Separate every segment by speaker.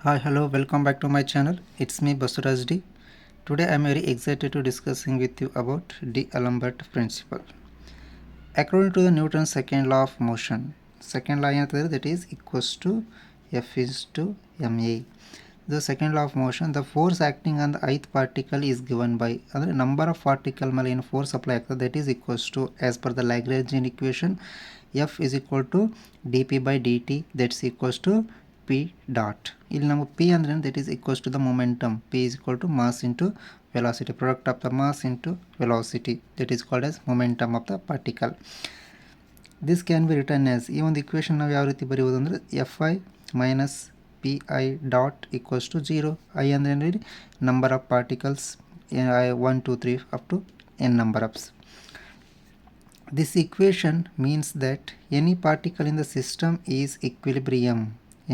Speaker 1: Hi, hello, welcome back to my channel. It's me Basuraj D. Today I am very excited to discussing with you about D'Alembert principle. According to the Newton's second law of motion, second law that is equals to F is to ma. The second law of motion, the force acting on the ith particle is given by the number of particle ಮೇಲೆ ಏನು force apply ಆಗ್ತದೆ that is equals to as per the Lagrangian equation F is equal to dp by dt that's equals to p dot. ಇಲ್ಲಿ ನಮಗೆ p ಅಂದ್ರೆ that is equals to the momentum. P is equal to mass into velocity, product of the mass into velocity, that is called as momentum of the particle. This can be written as ಈ ಒಂದು equation ನಾವು ಯಾವ ರೀತಿ ಬರೆಯುವುದು ಅಂದರೆ fi minus pi dot equals to 0. I ಅಂದರೆ number of particles 1 2 3 up to n number of. This equation means that any particle in the system is equilibrium.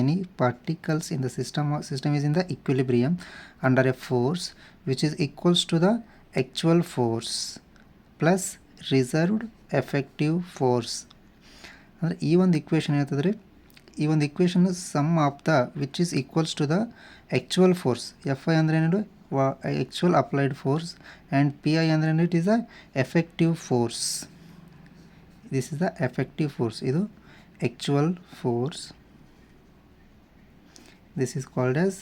Speaker 1: Any particles in the system is in the equilibrium under a force which is equals to the actual force plus reserved effective force. ಅಂದರೆ ಈ ಒಂದು equation ಏನಾಗ್ತದೆ, ಈ ಒಂದು equation sum of the which is equals to the actual force. Fi ಅಂದರೆ ಏನು, actual applied force, and pi ಅಂದರೆ it is a effective force. This is the effective force. ಇದು actual force. This is called as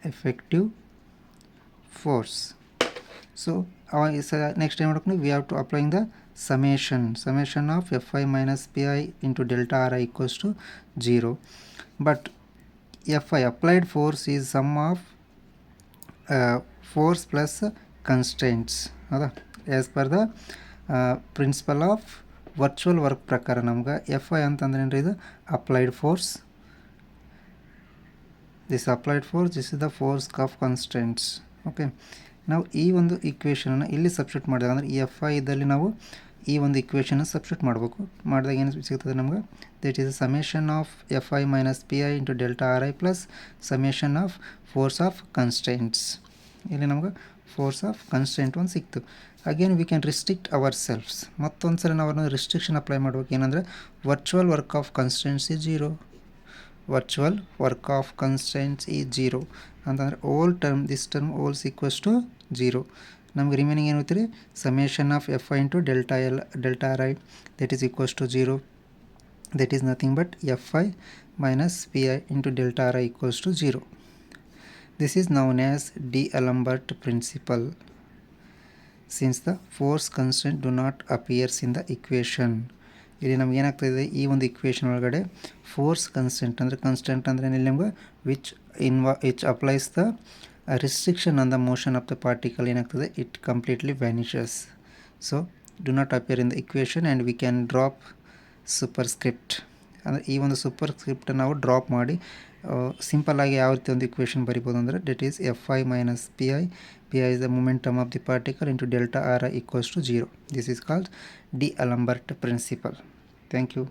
Speaker 1: effective force. So next time we have to applying the summation of fi minus pi into delta ri equals to 0. But fi applied force is sum of force plus constraints as per the principle of virtual work ಪ್ರಕಾರ ನಮ್ಗೆ fi ಅಂತಂದ್ರೆ ಏನ್ರಿ, ಇದು applied force. This applied force, this is the force of constraints. Okay, ನಾವು ಈ ಒಂದು ಈಕ್ವೇಷನನ್ನು ಇಲ್ಲಿ substitute ಮಾಡಿದಾಗ ಅಂದರೆ ಈ fi ಇದ್ದಲ್ಲಿ ನಾವು ಈ ಒಂದು ಈಕ್ವೇಷನ್ ಸಬ್ಸ್ಟಿಟ್ಯೂಟ್ ಮಾಡಬೇಕು. ಮಾಡಿದಾಗ ಏನು ಸಿಗ್ತದೆ ನಮ್ಗೆ, that is summation of fi minus pi into delta ri plus summation of force of constants. ಇಲ್ಲಿ ನಮ್ಗೆ ಫೋರ್ಸ್ ಆಫ್ ಕನ್ಸ್ಟೆಂಟ್ ಒಂದು ಸಿಕ್ತು. Again we can restrict ourselves. ಮತ್ತೊಂದು ಸಲ ನಾವು ಅದನ್ನು ರಿಸ್ಟ್ರಿಕ್ಷನ್ ಅಪ್ಲೈ ಮಾಡ್ಬೇಕು. ಏನಂದರೆ virtual work of constants is 0. Virtual work of constants is 0 ಅಂತಂದರೆ all term, this term also equals to 0. ನಮ್ಗೆ ರಿಮೈನಿಂಗ್ ಏನು ಹೋಗ್ತೀರಿ, summation of fi into delta ri that is equals to 0. That is nothing but fi minus pi into delta ri equals to 0. This is known as D'Alembert principle since the force constant do not appears in the equation. ಇಲ್ಲಿ ನಮ್ಗೆ ಏನಾಗ್ತಾಯಿದೆ, ಈ ಒಂದು equation ಒಳಗಡೆ force constant ಅಂದರೆ ಇಲ್ಲಿ ನಮ್ಗೆ which applies the restriction on the motion of the particle ಏನಾಗ್ತದೆ, it completely vanishes. So do not appear in the equation and we can drop superscript. ಅಂದರೆ ಈ ಒಂದು ಸೂಪರ್ಸ್ಕ್ರಿಪ್ಟ್ ನಾವು ಡ್ರಾಪ್ ಮಾಡಿ ಸಿಂಪಲ್ ಆಗಿ ಯಾವ ರೀತಿ ಒಂದು ಇಕ್ವೇಷನ್ ಬರಿಬೋದು ಅಂದರೆ that is fi minus pi is the momentum of the particle into delta ri equals to 0. This is called D'Alembert principle. Thank you.